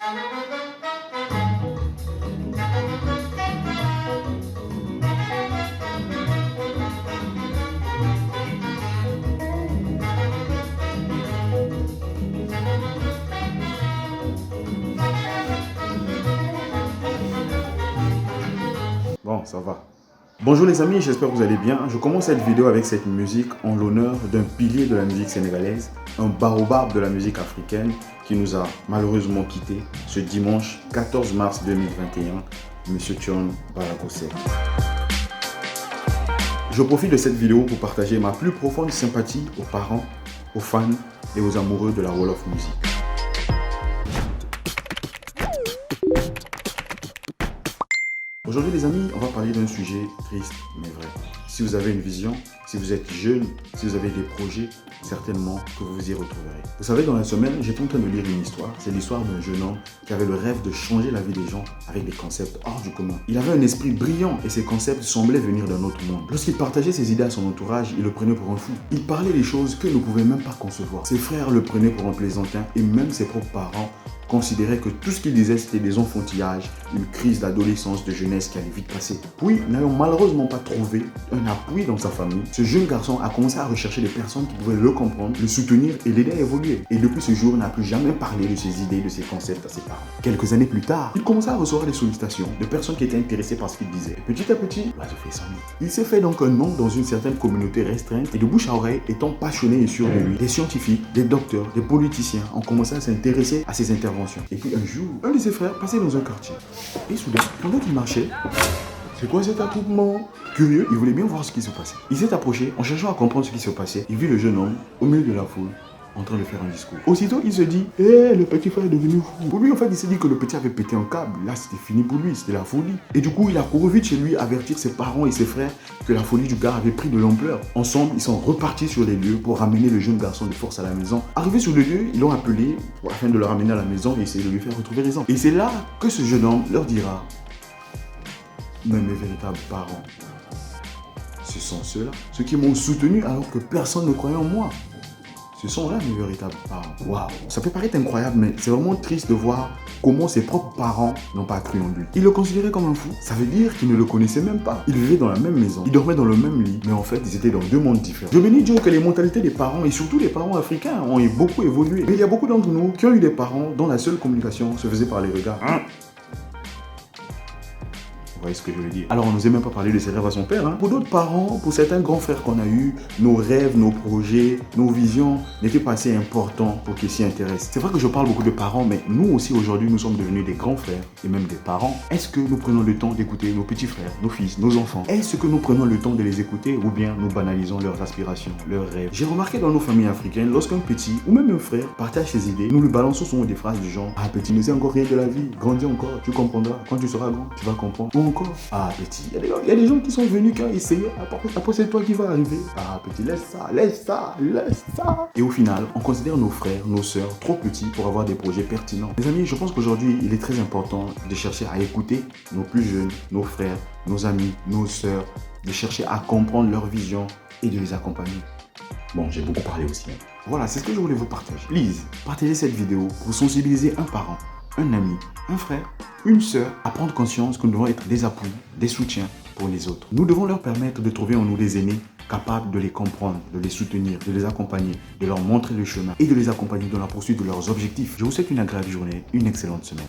Bon, ça va. Bonjour les amis, j'espère que vous allez bien. Je commence cette vidéo avec cette musique en l'honneur d'un pilier de la musique sénégalaise, un baobab de la musique africaine qui nous a malheureusement quittés ce dimanche 14 mars 2021, Monsieur Thione Ballago Seck. Je profite de cette vidéo pour partager ma plus profonde sympathie aux parents, aux fans et aux amoureux de la Wolof Music. Aujourd'hui les amis, on va parler d'un sujet triste mais vrai. Si vous avez une vision, si vous êtes jeune, si vous avez des projets, certainement que vous vous y retrouverez. Vous savez, dans la semaine, j'étais en train de lire une histoire. C'est l'histoire d'un jeune homme qui avait le rêve de changer la vie des gens avec des concepts hors du commun. Il avait un esprit brillant et ses concepts semblaient venir d'un autre monde. Lorsqu'il partageait ses idées à son entourage, il le prenait pour un fou. Il parlait des choses que ne pouvaient même pas concevoir. Ses frères le prenaient pour un plaisantin et même ses propres parents considérait que tout ce qu'il disait c'était des enfantillages, une crise d'adolescence, de jeunesse qui allait vite passer. Puis, n'ayant malheureusement pas trouvé un appui dans sa famille, ce jeune garçon a commencé à rechercher des personnes qui pouvaient le comprendre, le soutenir et l'aider à évoluer. Et depuis ce jour, il n'a plus jamais parlé de ses idées, de ses concepts à ses parents. Quelques années plus tard, il commença à recevoir des sollicitations de personnes qui étaient intéressées par ce qu'il disait. Et petit à petit, l'oiseau fait son nid. Il s'est fait donc un nom dans une certaine communauté restreinte et de bouche à oreille, étant passionné et sûr de lui, des scientifiques, des docteurs, des politiciens ont commencé à s'intéresser à ses interventions. Et puis un jour, un de ses frères passait dans un quartier. Et soudain, pendant qu'il marchait, c'est quoi cet attroupement? Curieux, il voulait bien voir ce qui se passait. Il s'est approché en cherchant à comprendre ce qui se passait. Il vit le jeune homme au milieu de la foule en train de faire un discours. Aussitôt, il se dit, le petit frère est devenu fou. Pour lui, en fait, il s'est dit que le petit avait pété un câble. Là, c'était fini pour lui, c'était la folie. Et du coup, il a couru vite chez lui avertir ses parents et ses frères que la folie du gars avait pris de l'ampleur. Ensemble, ils sont repartis sur les lieux pour ramener le jeune garçon de force à la maison. Arrivé sur le lieu, ils l'ont appelé afin de le ramener à la maison et essayer de lui faire retrouver raison. Et c'est là que ce jeune homme leur dira, mais mes véritables parents, ce sont ceux-là, ceux qui m'ont soutenu alors que personne ne croyait en moi. Ce sont là mes véritables parents. Waouh! Ça peut paraître incroyable, mais c'est vraiment triste de voir comment ses propres parents n'ont pas cru en lui. Ils le considéraient comme un fou. Ça veut dire qu'ils ne le connaissaient même pas. Ils vivaient dans la même maison, ils dormaient dans le même lit, mais en fait, ils étaient dans deux mondes différents. Je bénis Dieu que les mentalités des parents, et surtout les parents africains, ont beaucoup évolué. Mais il y a beaucoup d'entre nous qui ont eu des parents dont la seule communication se faisait par les regards. Vous voyez ce que je veux dire? Alors on n'osait même pas parler de ses rêves à son père. Pour d'autres parents, pour certains grands frères qu'on a eus, nos rêves, nos projets, nos visions n'étaient pas assez importants pour qu'ils s'y intéressent. C'est vrai que je parle beaucoup de parents, mais nous aussi aujourd'hui, nous sommes devenus des grands frères et même des parents. Est-ce que nous prenons le temps d'écouter nos petits frères, nos fils, nos enfants? Est-ce que nous prenons le temps de les écouter ou bien nous banalisons leurs aspirations, leurs rêves? J'ai remarqué dans nos familles africaines, lorsqu'un petit ou même un frère partage ses idées, nous lui balançons souvent des phrases du genre « Ah petit, ne sais encore rien de la vie, grandis encore, tu comprendras, quand tu seras grand, tu vas comprendre. » Ah petit, il y a des gens qui sont venus qui ont essayé, après c'est toi qui vas arriver. Ah petit, laisse ça, laisse ça, laisse ça. Et au final, on considère nos frères, nos sœurs trop petits pour avoir des projets pertinents. Les amis, je pense qu'aujourd'hui, il est très important de chercher à écouter nos plus jeunes, nos frères, nos amis, nos sœurs, de chercher à comprendre leur vision et de les accompagner. Bon, j'ai beaucoup parlé aussi. Voilà, c'est ce que je voulais vous partager. Please, partagez cette vidéo pour sensibiliser un parent, un ami, un frère, une sœur à prendre conscience que nous devons être des appuis, des soutiens pour les autres. Nous devons leur permettre de trouver en nous des aînés capables de les comprendre, de les soutenir, de les accompagner, de leur montrer le chemin et de les accompagner dans la poursuite de leurs objectifs. Je vous souhaite une agréable journée, une excellente semaine.